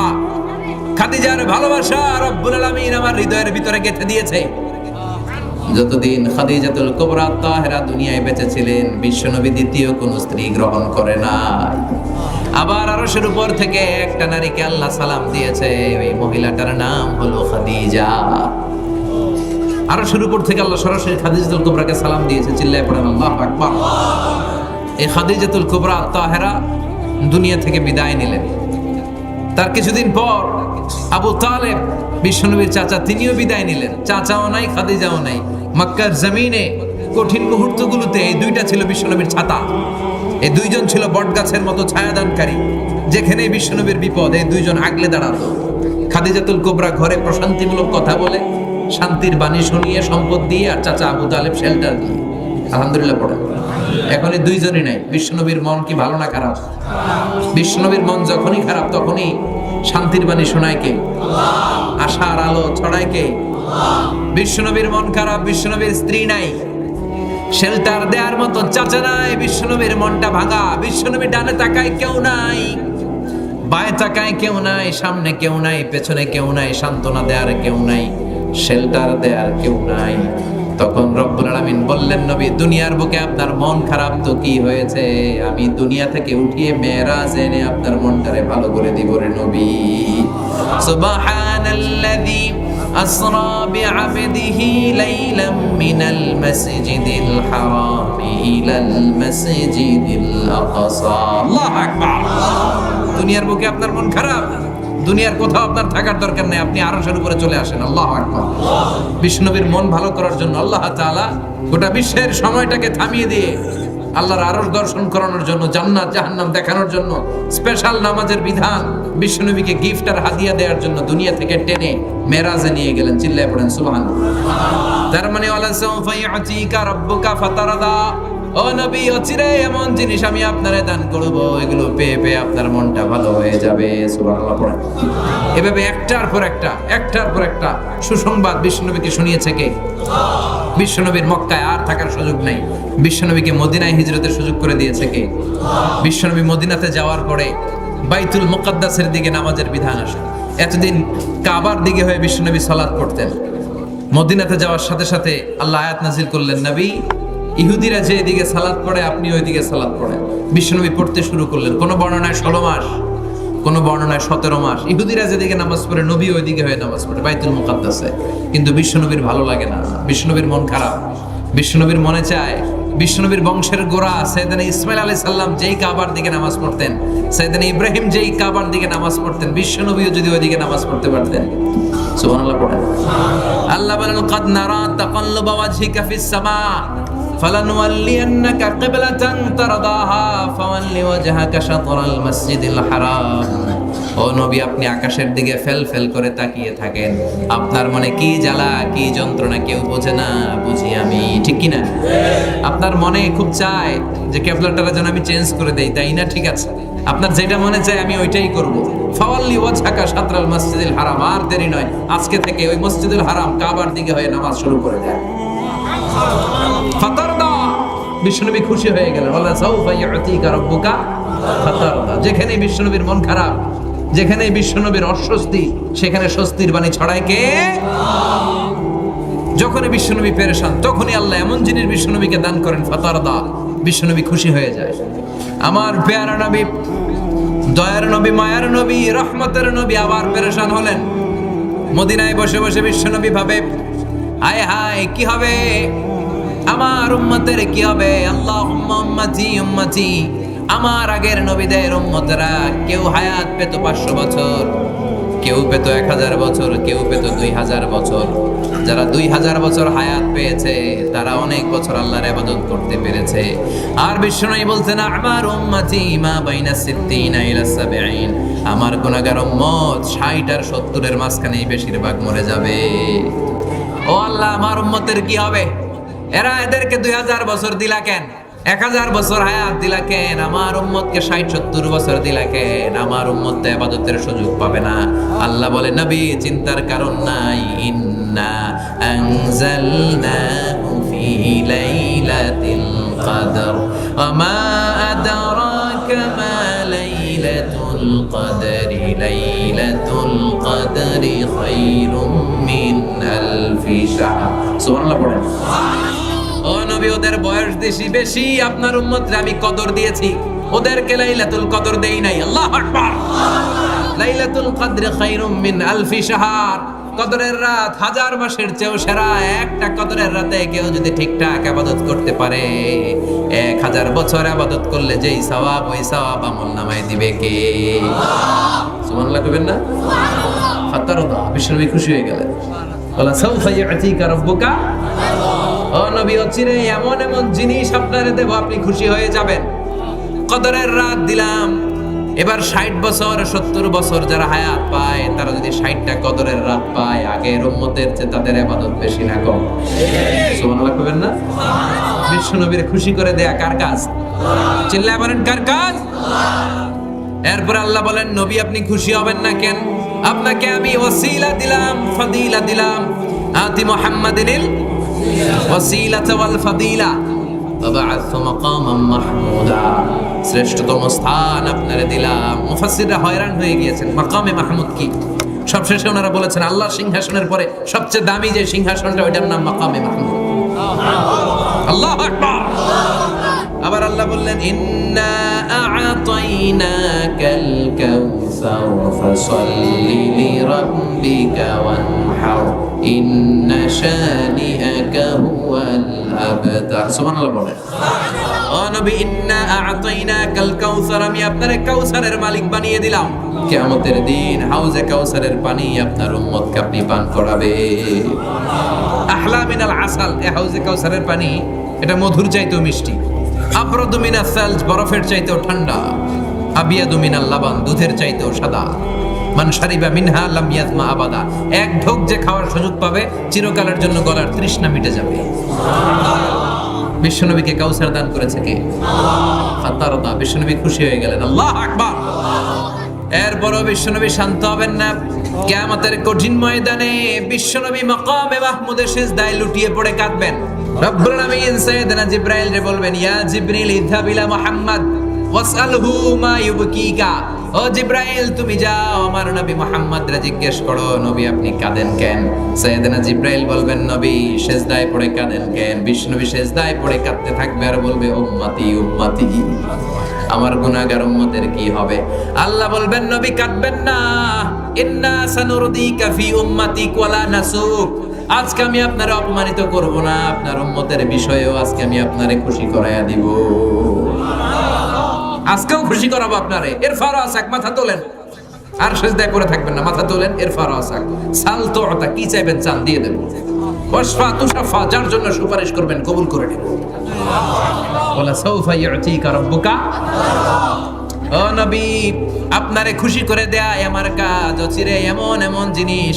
খাদিজার ভালোবাসা রব্বুল আলামিন আমার হৃদয়ের ভিতরে গেঁথে দিয়েছে। যতদিন খাদিজাতুল কুবরা তাহেরা দুনিয়ায় বেঁচে ছিলেন, বিশ্বনবী দ্বিতীয় কোন স্ত্রী গ্রহণ করে নাই। আবার আরশের উপর থেকে একটা নারীকে আল্লাহ সালাম দিয়েছে, ওই মহিলাটার নাম হলো খাদিজা। আরশের উপর থেকে আল্লাহ সরাসরি খাদিজাতুল কুবরাকে সালাম দিয়েছে। চিল্লায় পড়েন আল্লাহু আকবার। এই খাদিজাতুল কুবরা তাহেরা দুনিয়া থেকে বিদায় নিলেন। তার কিছুদিন পর আবু তালেব, বিশ্বনবীর চাচা, তিনিও বিদায় নিলেন। চাচাও নাই, খাদিজাও নাই। মক্কার জমিনে কঠিন মুহূর্তগুলোতে এই দুইটা ছিল বিশ্বনবীর ছাতা। এই দুইজন ছিল বটগাছের মতো ছায়াদানকারী। যেখানে বিশ্বনবীর বিপদ, এই দুইজন আগলে দাঁড়াতো। খাদিজাতুল কুবরা ঘরে প্রশান্তিমূলক কথা বলে, শান্তির বাণী শুনিয়ে, সম্পদ দিয়ে, আর চাচা আবু তালেব শেল্টার দিয়ে। আলহামদুলিল্লাহ পড়ে। এখন এই দুইজনই নাই। বিশ্বনবীর মন কি ভালো না খারাপ? বিশ্বনবীর মন যখনই খারাপ তখনই শান্তির বাণী শোনায় কে? আশার আলো ছড়ায় কে? বিশ্বনবীর মন খারাপ, বিশ্বনবীর স্ত্রী নাই, শেল্টার দেওয়ার মতো চাচা নাই, বিশ্বনবীর মনটা ভাঙা। বিশ্বনবী ডানে তাকায়, কেউ নাই, বায়ে তাকায়, কেউ নাই, সামনে কেউ নাই, পেছনে কেউ নাই, সান্ত্বনা দেওয়ার কেউ নাই, শেল্টার দেওয়ার কেউ নাই। তখন রব্বুল আলামিন বললেন, নবী, দুনিয়ার বুকে আপনার মন খারাপ তো কি হয়েছে, আমি দুনিয়া থেকে উঠিয়ে মেরাজ এনে আপনার মনটারে ভালো করে দিব রে নবী। সুবহানাল্লাযী আসরা বিআবদিহি লাইলাম মিনাল মাসজিদিল হারাম ইলাল মাসজিদিল আকসা। আল্লাহু আকবার। দুনিয়ার বুকে আপনার মন খারাপ, দুনিয়ার কোথাও আপনার থাকার দরকার নেই, আপনি আরশের উপরে চলে আসেন। আল্লাহু আকবার। বিশ্বনবীর মন ভালো করার জন্য আল্লাহ তাআলা গোটা বিশ্বের সময়টাকে থামিয়ে দিয়ে আল্লাহর আরশ দর্শন করানোর জন্য, জান্নাত জাহান্নাম দেখানোর জন্য স্পেশাল নামাজের বিধান, বিশ্বনবীকে গিফট আর হাদিয়া দেওয়ার জন্য দুনিয়া থেকে টেনে মেরাজে নিয়ে গেলেন। চিল্লায় পড়েন সুবহানাল্লাহ। তার মানে ওয়ালা সাউফা ইউতিকা রাব্বুকা ফাতারদা, ও নবী, অচিরে এমন জিনিস আমি আপনারে দান করব, এগুলো পেয়ে পেয়ে আপনার মনটা ভালো হয়ে যাবে। সুবহানাল্লাহ পড়েন। এভাবে একটার পর একটা সুসংবাদ বিশ্বনবীকে শুনিয়েছে কে? বিশ্বনবীর মক্কায় আর থাকার সুযোগ নাই, বিশ্বনবীকে মদিনায় হিজরতের সুযোগ করে দিয়েছে কে? বিশ্বনবী মদিনাতে যাওয়ার পরে বাইতুল মুকাদ্দাসের দিকে নামাজের বিধান আসে। এতদিন কাবার দিকে হয়ে বিশ্বনবী সালাত পড়তেন। মদিনাতে যাওয়ার সাথে সাথে আল্লাহ আয়াত নাজিল করলেন, নবী, ইহুদিরা যে এদিকে সালাত পড়ে আপনি ওইদিকে সালাত পড়েন। বিশ্বনবী পড়তে শুরু করলেন। কোন বর্ণনায় 16 মাস, কোন বর্ণনায় 17 মাস। ইহুদিরা যেদিকে নামাজ পড়ে নবী ওইদিকে হয়ে নামাজ পড়ে বাইতুল মুকাদ্দাসে। কিন্তু বিশ্বনবীর ভালো লাগে না, বিশ্বনবীর মন খারাপ। বিশ্বনবীর মনে চায় বিশ্বনবীর বংশের গোড়া সাইয়েদনা ইসমাইল আলাইহিস সালাম যেই কাবার দিকে নামাজ পড়তেন, সাইয়েদনা ইব্রাহিম যেই কাবার দিকে নামাজ পড়তেন, বিশ্বনবীও যদি ওইদিকে নামাজ পড়তে পারতেন। সুবহানাল্লাহ পড়েন। আল্লাহ বলেন قد نرى تقلب وجهك في السماء فلنولينك قبلة ترضاها فول وجهك شطر المسجد الحرام। ও নবী, আপনি আকাশের দিকে ফেল ফেল করে তাকিয়ে থাকেন, আপনার মনে কি জ্বালা কি যন্ত্রণা কেউ বোঝে না, বুঝি আমি, ঠিক কি না? আপনার মনে খুব চায় যে কেবলাটা যেন আমি চেঞ্জ করে দেই, তাই না? ঠিক আছে, আপনার যেটা মনে চায় আমি ওইটাই করব। ফাওয়াল্লি ওয়াজহাকা শাতরাল মসজিদিল হারাম, আর দেরি নয়, আজকে থেকে ওই মসজিদুল হারাম কাবার দিকে হয়ে নামাজ শুরু করে দেন। ফাতারদা, বিশ্বনবী খুশি হয়ে গেলেন। ওয়ালা সাউফা ইউতিকা রাব্বুকা ফাতারদা। যেখানে বিশ্বনবীর মন খারাপ, যেখানে বিশ্বনবীর অস্বস্তি, সেখানে স্বস্তির বাণী ছড়ায় কে? যখনই বিশ্বনবী পেরেশান, তখনই আল্লাহ এমন জিনিস বিশ্বনবীকে দান করেন, ফাতারদা, বিশ্বনবী খুশি হয়ে যায়। আমার পেয়ারা নবী, দয়ার নবী, মায়ার নবী, রহমতের নবী আবার পেরেশান হলেন। মদিনায় বসে বসে বিশ্বনবী ভাবে, হায় হায় কি হবে আমার উম্মতের, কি হবে? আল্লাহুম্মা উম্মতি উম্মতি, আমার আগের নবীদের উম্মতরা কেউ হায়াত পেত 500 বছর, কেউ পেত 1000 বছর, কেউ পেত 2000 বছর। যারা 2000 বছর হায়াত পেয়েছে তারা অনেক বছর আল্লাহর ইবাদত করতে পেরেছে। আর বিশ্বনবী বলছেন, আমার উম্মতি মা বাইনা 60 ইলা 70, আমার গুনাহগার উম্মত 60 আর 70 এর মাঝখানেই বেশিরভাগ মরে যাবে। ও আল্লাহ, আমার উম্মতের কি হবে? এদেরকে 2000 বছর দিলা কেন? 1000 বছর হায়াত দিলা কেন? আমার উম্মতকে 60-70 বছর দিলা কেন? আমার উম্মত তো ইবাদতের সুযোগ পাবে না। আল্লাহ বলে, নবী চিন্তার কারণ নাই, ইন্না আনজালনাহু ফি লাইলাতিল কদর ওয়া মা আদরাকা মা লাইলাতুল কদরি, লাইলাতুল কদরি খায়রুম মিন আলফি শাহর। সুবহানাল্লাহ পড়েন। ও নবী, ওদের বয়স বেশি বেশি, আপনার উম্মতরে আমি কদর দিয়েছি, ওদেরকে লাইলাতুল কদর দেই নাই। আল্লাহু আকবার। লাইলাতুল কদর খায়রুম মিন আলফি শাহর, কদরের রাত 1000 মাসের চেয়েও সেরা। একটা কদরের রাতে কেউ যদি ঠিকঠাক ইবাদত করতে পারে, 1000 বছর ইবাদত করলে যেই সওয়াব, ওই সওয়াব আমলনামায় দিবে কে? সুবহানাল্লাহ কইবেন না? ফাতারদা, বিশ্বনবী খুশি হয়ে গেলেন। ওয়ালা সাউফা ইউতিকা রাব্বুকা। ও নবী, অচিরে এমন এমন জিনিস আপনারে দেব, আপনি খুশি হয়ে যাবেন। কদরের রাত দিলাম, এবার 60 বছর 70 বছর যারা হায়াত পায়, তারা যদি 60টা কদরের রাত পায়, আগের উম্মতের চেয়ে তাদের ইবাদত বেশি না কম? সুবহানাল্লাহ কইবেন না? বিশ্বনবীর খুশি করে দেয়া কার কাজ? চিল্লায় বলেন, কার কাজ? এরপর আল্লাহ বলেন, নবী আপনি খুশি হবেন না কেন? আপনাকে আমি ওসিলা দিলাম, ফাদিলা দিলাম। আতি মুহাম্মাদিনিল ওয়াসিলাতা ওয়াল ফাদিলা ওয়াবআথু মাকামান মাহমুদা, শ্রেষ্ঠতম স্থান আপনারে দিলাম। মুফাসসিররা হয়রান হয়ে গিয়েছেন, মাকামে মাহমুদ কি? সবশেষে ওনারা বলেছেন, আল্লাহর সিংহাসনের পরে সবচেয়ে দামি যে সিংহাসনটা, ওইটার নাম মাকামে মাহমুদ। আল্লাহু আকবার। আবার আল্লাহ বললেন, ইন্না আ'তাইনাকাল কাউসার ফাসাল্লি লিরাব্বিকা ওয়ানহার ইন্না শানিআকা হুয়াল আবতার। সুবহানাল্লাহ বলেন। ও নবী, ইন্না আ'তাইনাকাল কাউসার, আমি আপনারে কাউসারের মালিক বানিয়ে দিলাম। কিয়ামতের দিন হাউজে কাউসারের পানি আপনার উম্মতকে আপনি পান করাবে। আহলা মিনাল আসাল, এই হাউজে কাউসারের পানি এটা মধুর চাইতেও মিষ্টি। আবরাদু মিনাস সালজ, বরফের চাইতেও ঠান্ডা। আবিয়াদু মিনাল লাবান, দুধের চাইতেও সাদা। মান শারিবা মিনহা লাম ইয়াজমা আবাদা, এক ঢোক যে খাওয়ার সুযোগ পাবে, চিরকালের জন্য গলার তৃষ্ণা মিটে যাবে। বিশ্বনবীকে কাউসার দান করেছে কে? ফাতারদা, বিশ্বনবী খুশি হয়ে গেলেন। আল্লাহু আকবার। এরপরও বিশ্বনবী শান্ত হবেন না। কিয়ামতের কঠিন ময়দানে বিশ্বনবী মাকামে মাহমুদের সিজদায় লুটিয়ে পড়ে কাঁদবেন। রব্বুল আলামিন সাইয়েদনা জিবরাইল রে বলবেন, ইয়া জিবরিল ইযহাব ইলা মুহাম্মদ ওয়াসআলহু মা ইউবকিকা। ও জিবরাইল, তুমি যাও আমার নবী মুহাম্মদ রে জিজ্ঞেস করো, নবী আপনি কাঁদেন কেন? সাইয়েদনা জিবরাইল বলবেন, নবী সিজদায় পড়ে কাঁদেন কেন? বিশ্বনবী সিজদায় পড়ে কাঁদতে থাকবে আর বলবে, উম্মতি উম্মতি, আমার গুনাহগার উম্মতের কি হবে? আল্লাহ বলবেন, নবী কাঁদবেন না, ইন্না সানুরদিকা ফি উম্মতিক ওয়ালা নাসুক। আজকে আমি আপনারে অপমানিত করব না, আপনার উম্মতের বিষয়েও আজকে আমি আপনারে খুশি করায়া দিব। আজকেও খুশি করাবো আপনারে। এর ফারাস, এক মাথা তোলেন। আর সেজদায় পড়ে থাকবেন না, মাথা তোলেন, ইরফা রাসাক, সাল তু'তা, কি চাইবেন চান দিয়ে দেব, ওয়াশফা তুশাফা, যার জন্য সুপারিশ করবেন কবুল করে নেব। ওয়ালা সাউফা ইউতিকা রাব্বুকা। ও নবী, আপনারে খুশি করে দেয় আমার কাজ। অচিরে এমন এমন জিনিস,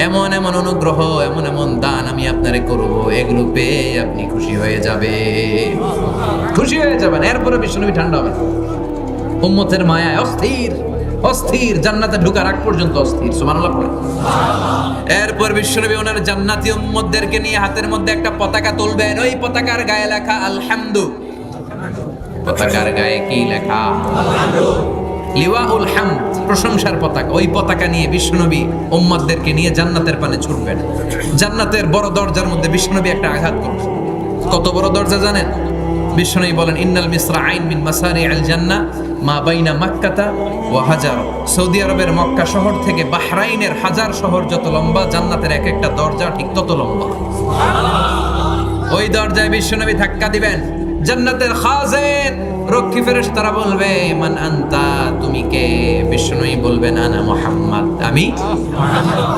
এমন এমন অনুগ্রহ, এমন এমন দান আমি আপনারে করব, এগুলো পেয়ে আপনি খুশি হয়ে যাবে, খুশি হয়ে যাবেন। এরপরে বিশ্বনবী ঠান্ডা হবেন, উম্মতের মায়ায় অস্থির অস্থির, জান্নাতে ঢোকার আগ পর্যন্ত অস্থির। সুবহানাল্লাহ পড়ে। এরপর বিশ্বনবী ওনার জান্নাতি উম্মতদেরকে নিয়ে হাতের মধ্যে একটা পতাকা তুলবেন, ওই পতাকার গায়ে লেখা আলহামদু। পতাকার গায়ে কি লেখা? লিওয়াউল হামদ, প্রশংসার পতাকা। ওই পতাকা নিয়ে বিশ্বনবী উম্মতদেরকে নিয়ে জান্নাতের পানে ছুটবেন। জান্নাতের বড় দরজার মধ্যে বিশ্বনবী একটা আঘাত করবেন। কত বড় দরজা জানেন? বিশ্বনবী বলেন, ইন্নাল মিসরাআইন মিন মাসারিআল জান্নাহ মা বাইনা মাক্কাতা ওয়া হাজার। সৌদি আরবের মক্কা শহর থেকে বাহরাইনের হাজার শহর যত লম্বা, জান্নাতের এক একটা দরজা ঠিক তত লম্বা। ওই দরজায় বিশ্বনবী ধাক্কা দিবেন। জান্নাতের খাজেন, রক্ষী ফেরেশতারা বলবে, মান আনতা, তুমি কে? বিশ্বনবী বলবেন, আনা মুহাম্মদ, আমি।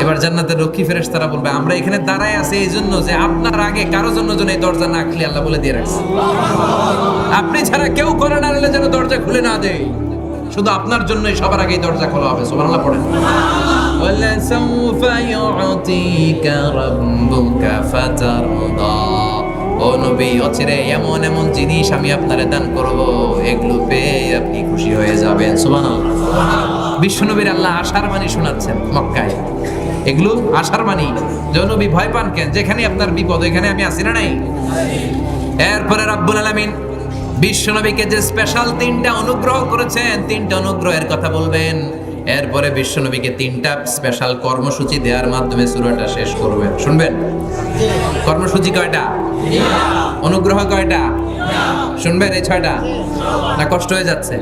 এবার জান্নাতের রক্ষী ফেরেশতারা বলবে, আমরা এখানে দাঁড়ায় আছি এই জন্য যে আপনার আগে কারো জন্য যেন এই দরজা না খুলে আল্লাহ বলে দিয়ে রাখছে, আপনি ছাড়া কেউ করে না যেন দরজা খুলে না দেয়, শুধু আপনার জন্যই সবার আগে দরজা খোলা হবে। সুবহানাল্লাহ পড়েন। ওয়ালা সাউফা ইউতিকা রাব্বুকা ফাতারদা। ও নবী, অচিরে এমন এমন জিনিস আমি আপনারে দান করব, এগুলো পেয়ে আপনি খুশি হয়ে যাবেন। সুবহানাল্লাহ। বিশ্বনবীর আল্লাহ আশার বাণী শোনাচ্ছেন মক্কায়। এগুলো আশার বাণী। যে নবী ভয় পান কেন? যেখানে আপনার বিপদ ওইখানে আমি আছি না নাই? এরপরে রাব্বুল আলামিন বিশ্বনবীকে যে স্পেশাল 3টা অনুগ্রহ করেছেন, 3টা অনুগ্রহের কথা বলবেন। এরপরে বিশ্বনবীকে 3টা স্পেশাল কর্মসূচি দেওয়ার মাধ্যমে সূরাটা শেষ করবেন। শুনবেন? কর্মসূচি কয়টা? অনুগ্রহ কয়টা? শুনবেন এই 6টা? না কষ্ট হয়ে যাচ্ছে?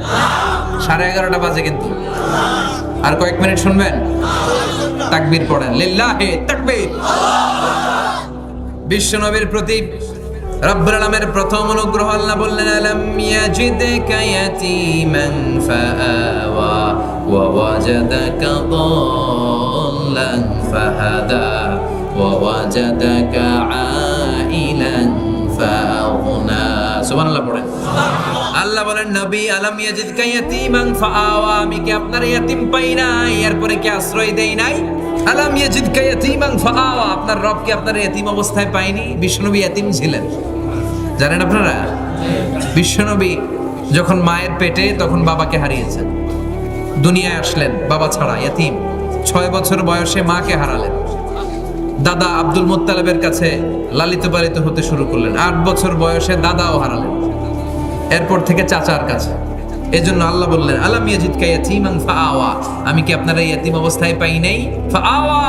11:30 বাজে কিন্তু। আর কয়েক মিনিট শুনবেন? তাকবীর পড়েন, লিল্লাহি তাকবীর। বিশ্বনবীর প্রতি রব্বুল আলামিনের প্রথম অনুগ্রহ, আল্লাহ বললেন, আলাম ইয়াজিদকা ইয়াতীমান ফাআওয়া ওয়া ওয়াজাদাকা দাল্লান ফাহাদা ওয়া ওয়াজাদাকা আইলান ফাআগনা। সুবহানাল্লাহ পড়েন। আল্লাহ বলেন, নবী, আলাম ইয়াজিদকা ইয়াতীমান ফাআওয়া, আমি কি আপনার ইয়াতীম পাই নাই, এরপরে কি আশ্রয় দেই নাই? আলাম ইয়াজিদকা ইয়াতীমান ফাআওয়া, আপনার রব কি আপনার ইয়াতীম অবস্থায় পায়নি? বিশ্বনবী ইয়াতীম ছিলেন, জানেন আপনারা? বিশ্বনবী যখন মায়ের পেটে, তখন বাবাকে হারিয়েছেন, দুনিয়ায় আসলেন বাবা ছাড়া, ইয়াতীম। 6 বছর বয়সে মাকে হারালেন, দাদা আব্দুল মুত্তালিবের কাছে লালিত পালিত হতে শুরু করলেন। 8 বছর বয়সে দাদাও হারালেন, এরপর থেকে চাচার কাছে। এজন্য আল্লাহ বললেন, আলাম ইয়াজিদকা ইয়াতীমান ফাআওয়া, আমি কি আপনারা ইয়াতীম অবস্থায় পাই নাই? ফাআওয়া,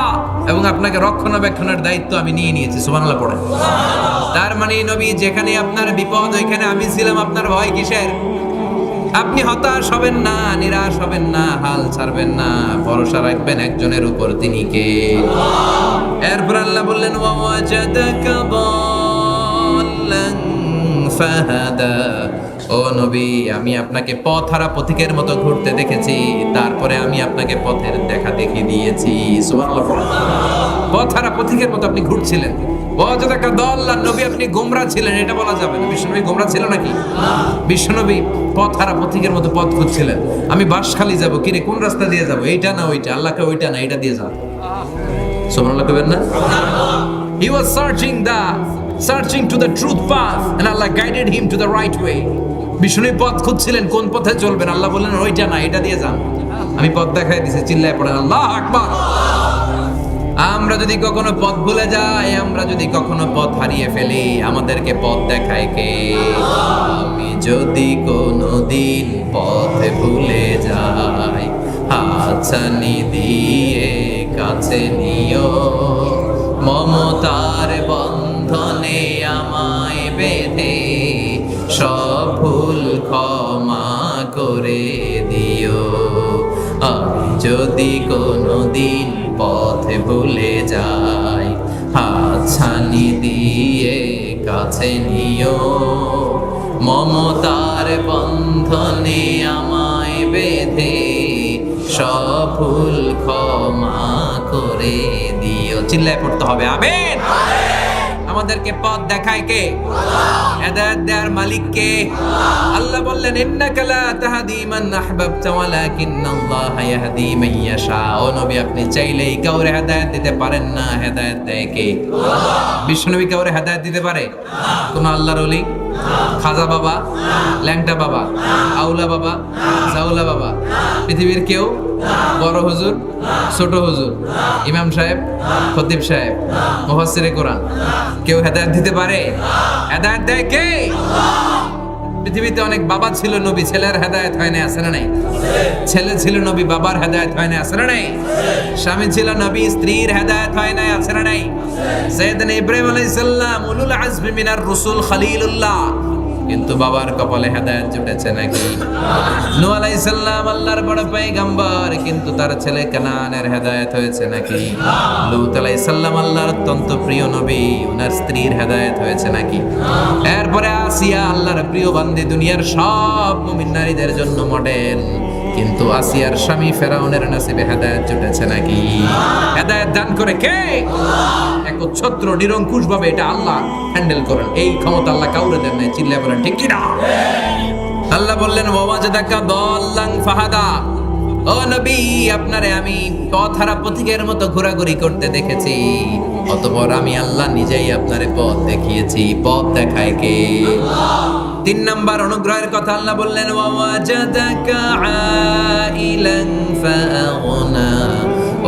এবং আপনাকে রক্ষণাবেক্ষণের দায়িত্ব আমি নিয়ে নিয়েছি। সুবহানাল্লাহ পড়েন। তার মানে নবী, যেখানে আপনার বিপদ ওইখানে আমি ছিলাম, আপনার ভয় কিসের? আপনি হতাশ হবেন না, নিরাশ হবেন না, হাল ছাড়বেন না, ভরসা রাখবেন একজনের উপর, তিনি কে? এরপর আল্লাহ বললেন, ওয়া ওয়াজাদাকা দাল্লান ফাহাদা। ও নবী, আমি আপনাকে পথহারা পথিকের মতো ঘুরতে দেখেছি, তারপরে আমি আপনাকে পথের দেখা দেখিয়ে দিয়েছি। সুবহানাল্লাহ। পথহারা পথিকের মতো আপনি ঘুরছিলেন। ওয়াজাদাকা দাল্লান, নবী আপনি গোমরা ছিলেন, এটা বলা যাবে না। বিশ্বনবী গোমরা ছিল নাকি? বিশ্বনবী পথহারা পথিকের মতো পথ খুঁজছিলেন। আমি বাঁশখালী যাব, কিরে কোন রাস্তা দিয়ে যাব? এইটা না ওইটা? আল্লাহকে ওইটা না এটা দিয়ে যাব। সুবহানাল্লাহ কইবেন না? He was searching to the truth path and Allah guided him to the right way. Vishnu পথ খুঁজছিলেন, কোন পথে চলবেন? আল্লাহ বললেন, ওইটা না এটা দিয়ে যান, আমি পথ দেখাই দিয়েছি। চিল্লায় পড়েন আল্লাহু আকবার। আমরা যদি কখনো পথ ভুলে যাই, আমরা যদি কখনো পথ হারিয়ে ফেলি, আমাদেরকে পথ দেখায় কে? আমি যদি কোনোদিন পথ ভুলে যাই, হাতছানি দিয়ে কাছে নিও, মমতার বন্ধনে আমায় বেঁধে সব ভুল ক্ষমা করে দিও। আমি যদি কোনোদিন পথে ভুলে যাই, হাতছানি দিয়ে কাছে নিও, মমতার বন্ধনে আমায় বেঁধে সব ভুল ক্ষমা করে দিও। চিল্লায় পড়তে হবে আমিন। আমাদেরকে পথ দেখায় কে? হেদায়েত দেওয়ার মালিক কে? আল্লাহ বললেন ইন্নাকা লা তাহদি মান আহবাবতা ওয়ালাকিন্নাল্লাহা ইয়াহদি মান ইয়াশা। ও নবী, আপনি চাইলেই কাউরে হেদায়েত দিতে পারেন না, হেদায়েত দেয় কে? বিশ্বনবী কাউরে হেদায়েত দিতে পারে? কোন আল্লাহর ওলি? খাজা বাবা, ল্যাংটা বাবা, আউলা বাবা, জাউলা বাবা, পৃথিবীর কেউ? বড় হুজুর, ছোট হুজুর, ইমাম সাহেব, খতিব সাহেব, মুফাসসিরে কোরআন, কেউ হেদায়েত দিতে পারে? হেদায়েত দেয় কে? পৃথিবীতে অনেক বাবা ছিল নবী, ছেলের হেদায়েত হয় না, আছে না নাই? ছেলে ছিল নবী, বাবার হেদায়েত হয় না, আছে না নাই? স্বামী ছিল নবী, স্ত্রীর হেদায়েত হয় না, আছে না নাই? সাইয়েদনা ইব্রাহিম আলাইহিস সালাম উলুল আজমি মিনার রাসূল খলিলুল্লাহ, কিন্তু বাবার কপালে হেদায়েত জুটেছে নাকি? নূহ আলাইহিস সালাম আল্লাহর বড় পয়গম্বর, কিন্তু তার ছেলে কানানের হেদায়েত হয়েছে নাকি? লূত আলাইহিস সালাম আল্লাহর অত্যন্ত প্রিয় নবী, ওনার স্ত্রীর হেদায়েত হয়েছে নাকি? এরপরে আসিয়া আল্লাহর প্রিয় বান্দি, দুনিয়ার সব মুমিন নারীদের জন্য মডেল, কিন্তু আসিয়ার স্বামী ফেরাউনের নসিবে হেদায়েত জুটেছে নাকি? হেদায়েত দান করে কে? একচ্ছত্র নিরঙ্কুশ ভাবে এটা আল্লাহ হ্যান্ডেল করেন, এই ক্ষমতা আল্লাহ কাউরে দেন নাই। চিল্লায় বলেন ঠিক কি না? আল্লাহ বললেন ওয়াজাদাকা দাল্লান ফাহাদা। ও নবী, আপনারে আমি পথহারা পথিকের মতো ঘোরাঘুরি করতে দেখেছি, অতঃপর আমি আল্লাহ নিজেই আপনারে পথ দেখিয়েছি। পথ দেখায় কে? 3 নাম্বার অনুগ্রহের কথা আল্লাহ বললেন ওয়াজাদাকা আইলান ফাআগনা।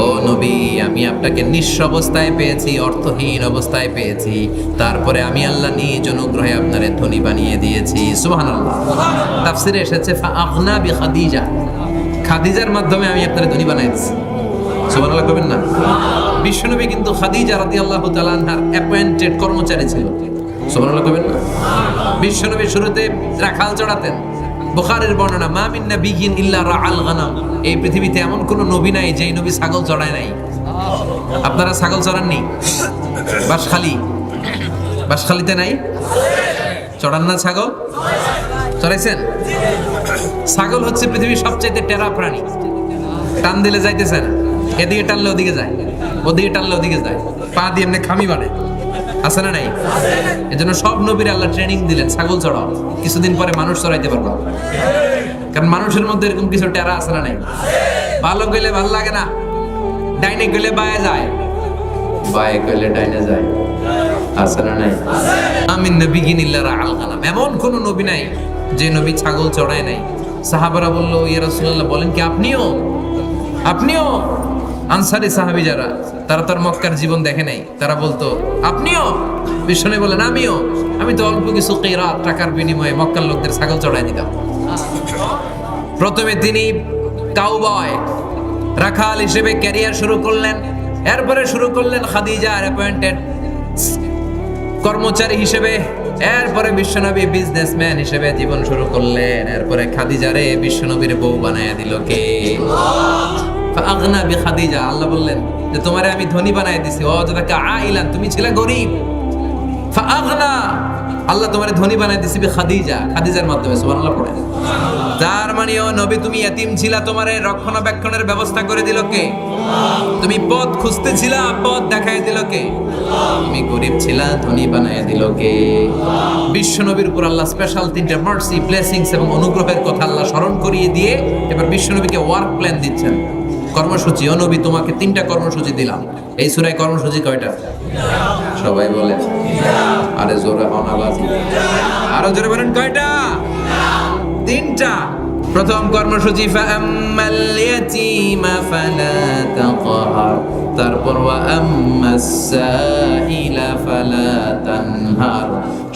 ও নবী, আমি আপনাকে নিঃস্ব অবস্থায় পেয়েছি, অর্থহীন অবস্থায় পেয়েছি, তারপরে আমি আল্লাহ নিজ অনুগ্রহে আপনারে ধনী বানিয়ে দিয়েছি। সুবহানাল্লাহ। তাফসিরে এসেছে ফাআগনা বিখাদিজা, খাদিজার মাধ্যমে আমি আপনারে ধনী বানাই দিয়েছি। সুবহানাল্লাহ কইবেন না? বিশ্বনবী কিন্তু খাদিজা রাদিয়াল্লাহু তাআলা আনহার অ্যাপয়েন্টেড কর্মচারী ছিল। সুবহানাল্লাহ কইবেন না? বিশ্বনবী শুরুতে রাখাল চড়াতেন। বুখারীর বর্ণনা, মা মিন নাবিয়্যিন ইল্লা রাআল গানাম। এই পৃথিবীতে এমন কোন নবী নাই যেই নবী ছাগল চড়ায় নাই। আপনারা ছাগল চড়াননি? বাসখালীতে নাই? চড়ান না ছাগল? চড়াইছেন? ছাগল হচ্ছে পৃথিবীর সবচেয়ে টেরা প্রাণী। টান দিলে যাইতেছে না, এদিকে টানলে ওদিকে যায়, ওদিকে টানলে ওদিকে যায়, পা দিয়ে এমনি খামি বাড়ে, আছে না নাই? এজন্য সব নবীর আল্লাহ ট্রেনিং দিলেন, ছাগল চড়াও, কিছুদিন পরে মানুষ চড়াইতে পারবো। কারণ মানুষের মধ্যে এরকম কিছু টেরা আছে না নাই? ভালো গেলে ভালো লাগে না, ডাইনে গেলে বায়ে যায়, বায়ে গেলে ডাইনে যায়, আছে না নাই? আমিন নাবিয়্যিন ইল্লা রাআল গানাম। এমন কোন নবী নাই যে নবী ছাগল চড়ায় নাই। সাহাবারা বলল, ইয়া রাসূলুল্লাহ, বলেন কি আপনিও? আনসারী সাহাবী যারা, তারা তার মক্কার জীবন দেখে নাই, তারা বলতো আপনিও? বিশ্বনবী বলেন আমি তো অল্প কিছু কিরাত টাকার বিনিময়ে মক্কার লোকদের ছাগল চড়াই দিতাম। প্রথমে তিনি কাউবয় রাখাল হিসেবে ক্যারিয়ার শুরু করলেন, এরপরে শুরু করলেন খাদিজার অ্যাপয়েন্টেড কর্মচারী হিসেবে, এরপরে বিশ্বনবী বিজনেসম্যান হিসেবে জীবন শুরু করলেন, এরপরে খাদিজারে বিশ্বনবীর বউ বানায় দিল কে? ফাআগনা বিখাদিজা। আল্লাহ বললেন যে তোমারে আমি ধনী বানায় দিছি। ওয়াজাদাকা আইলান, তুমি ছিলে গরীব, ফাআগনা, আল্লাহ তোমারে ধনী বানায় দিছি বিখাদিজা, খাদিজার মাধ্যমে। সুবহানাল্লাহ পড়েন। যার মানে ও নবী, তুমি ইতিম ছিলা, তোমারে রক্ষণাবেক্ষণের ব্যবস্থা করে দিল কে? তুমি পথ খুঁজতেছিলা, পথ দেখায় দিল কে? তুমি গরীব ছিলা, ধনী বানায় দিল কে? বিশ্ব নবীর উপর আল্লাহ স্পেশাল 3টা মার্সি, ব্লেসিংস এবং অনুগ্রহের কথা আল্লাহ স্মরণ করিয়ে দিয়ে এবার বিশ্ব নবীকে ওয়ার্ক প্ল্যান দিচ্ছেন, কর্মসূচি। ও নবী, তোমাকে 3টা কর্মসূচি দিলাম। এই সূরায় কর্মসূচি কয়টা? সবাই বলে, আরে জোরে অনাবাজি, আরো জোরে বলেন, কয়টা? 3টা। প্রথম কর্মসূচি ফাআম্মাল ইয়াতীমা ফালা তাকহার, তারপর ওয়া আম্মাস সাইলা ফালা তানহার,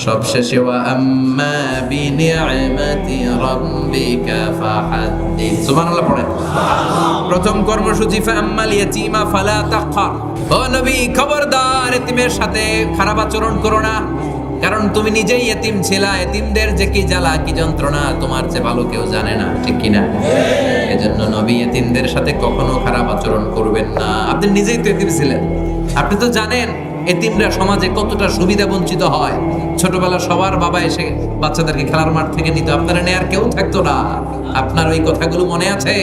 সবশেষে ওয়া আম্মা বিনিআমাতি রাব্বিকা ফাহাদ্দিস। সুবহানাল্লাহ পড়েন। প্রথম কর্মসূচি ফাআম্মাল ইয়াতীমা ফালা তাকহার। ও নবী, খবরদার এতিমের সাথে খারাপ আচরণ করো না, কারণ তুমি নিজেই এতিম ছিলা। এতিমদের যে কি জ্বালা, কি যন্ত্রণা তোমার চেয়ে ভালো কেউ জানে না, ঠিক কিনা? এজন্য নবী এতিমদের সাথে কখনো খারাপ আচরণ করবেন না। আপনি নিজেই তো এতিম ছিলেন, আপনি তো জানেন এতিমরা সমাজে কতটা সুবিধা বঞ্চিত হয়। ছোটবেলা সবার বাবা এসে বাচ্চাদেরকে খেলার মাঠ থেকে নিত, আপনারা নেয়ার কেউ থাকতো না। আপনার ওই কথাগুলো মনে আছে?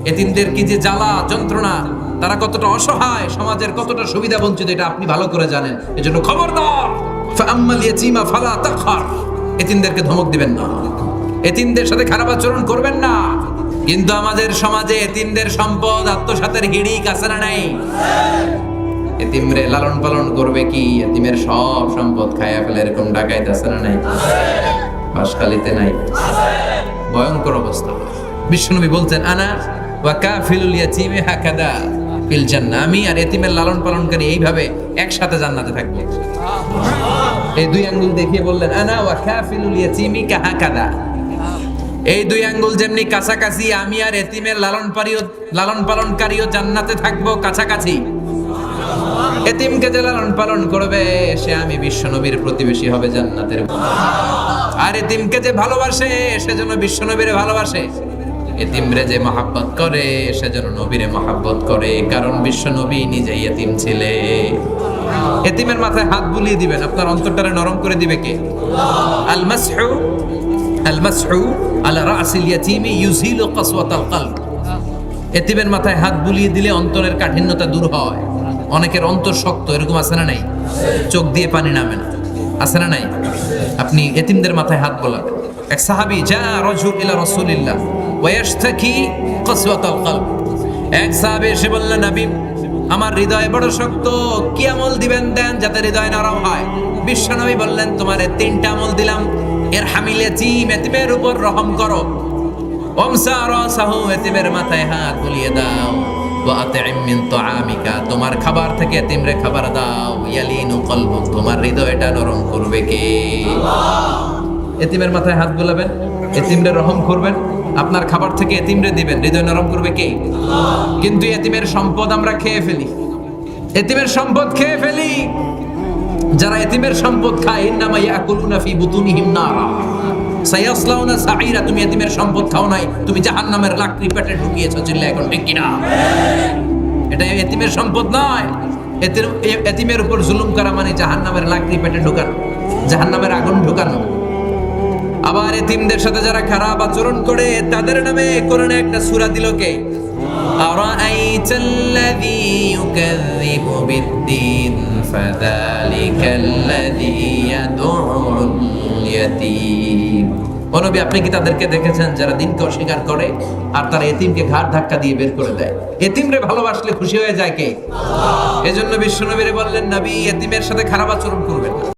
এতিমদের কি যে জ্বালা যন্ত্রণা, তারা কতটা অসহায়, সমাজের কতটা সুবিধা বঞ্চিত, এটা আপনি ভালো করে জানেন। এজন্য খবরদার, ফাআম্মাল ইয়াতীমা ফালা তাকহার, এতিমদেরকে ধমক দিবেন না, এতিমদের সাথে খারাপ আচরণ করবেন না। কিন্তু আমাদের সমাজে এতিমদের সম্পদ আত্মসাতের হিড়িক আছে না নাই? এতিমরে লালন পালন করবে কি, এতিমের সব সম্পদ খায়া ফেলে, এরকম ডাকাইত আছে না নাই? বাসখালীতে নাই? ভয়ঙ্কর অবস্থা। বিশ্বনবী বলতেন, আনা ওয়া কাফিলুল ইয়াতীমি হাকাদা ফিল জান্নাহ, আমি আর এতিমের লালন পালনকারী এইভাবে একসাথে জান্নাতে থাকবো। এই দুই আঙ্গুল দেখিয়ে বললেন, আনা ওয়া কাফিলুল ইয়াতীমি কাহাকাদা, এই দুই আঙ্গুল যেমনি কাছাকাছি, আমি আর এতিমের লালন পালনকারীও জান্নাতে থাকবো কাছাকাছি। এতিমকে যে লালন পালন করবে সে আমি বিশ্বনবীর প্রতিবেশী হবে জান্নাতের। আর এতিমকে যে ভালোবাসে সেজন্য বিশ্বনবীরে ভালোবাসে, এতিমরে যে মহাব্বত করে সেজন্য নবীরে মহাব্বত করে, কারণ বিশ্বনবী নিজেই এতিম ছিলেন। এতিমের মাথায় হাত বুলিয়ে দিবেন, আপনার অন্তরটারে নরম করে দিবে কে? আল মাসহু আলা রাসিল ইয়াতীমি ইউজিলু কাসওয়াতাল কলব, এতিমের মাথায় হাত বুলিয়ে দিলে অন্তরের কাঠিন্যতা দূর হয়। অনেকের অন্তর শক্ত, এরকম আছে না নাই? চোখ দিয়ে পানি নামে না, আছে না নাই? আপনি এতিমদের মাথায় হাত বোলাবেন। এক সাহাবী যা রাজুল ইলা রাসূলিল্লাহ ওয়া ইয়াশতাকি কাসওয়াতাল কলব, এক সাহাবী এসে বললেন, নবী আমার হৃদয় বড় শক্ত, কি আমল দিবেন দেন যাতে হৃদয় নরম হয়। বিশ্বনবী বললেন, তোমারে তিনটা আমল দিলাম, ইরহামিল ইয়াতীম, এতিমের উপর রহম করো, ওয়ামসা রাসাহু, এতিমের মাথায় হাত বুলিয়ে দাও, ওয়া আতইম মিন তুআমিকা, তোমার খাবার থেকে এতিমরে খাবার দাও, ইয়ালিনু কলবুক, তোমার হৃদয়টা নরম করবে কে? এতিমের মাথায় হাত বুলাবেন, এতিমরে রহম করবেন, আপনার খাবার থেকে এতিমরে দিবেন, হৃদয় নরম করবে কে? কিন্তু এতিমের সম্পদ আমরা খেয়ে ফেলি, এতিমের সম্পদ খেয়ে ফেলি। যারা এতিমের সম্পদ খায়, ইন্নামা ইয়াকুলুনা ফি বুতুনিহিম নারা সায়াসলাউনা সাঈরা, তুমি এতিমের সম্পদ খাও নাই, তুমি জাহান্নামের লাকড়ি পেটে ঢুকিয়েছো, চিল্লা এখন ঠিক কিনা? এটা এতিমের সম্পদ নয়। এতিমের উপর জুলুম করা মানে জাহান্নামের লাকড়ি পেটে ঢুকানো, জাহান্নামের আগুন ঢুকানো। আবার এতিমদের সাথে যারা খারাপ আচরণ করে তাদের নামে কোরআনে একটা সূরা দিল কে? আরাআইতাল্লাযী ইউকাযযিবু বিদ্দীন ফাযালিকাল্লাযী ইয়াদউল ইয়াতীম। ও নবী, আপনি কি তাদেরকে দেখেছেন যারা দিনকে অস্বীকার করে আর তারা এতিমকে ঘাড় ধাক্কা দিয়ে বের করে দেয়? এতিমরে ভালোবাসলে খুশি হয়ে যায় কে? এজন্য বিশ্বনবীরে বললেন, নবী এতিমের সাথে খারাপ আচরণ করবেন না।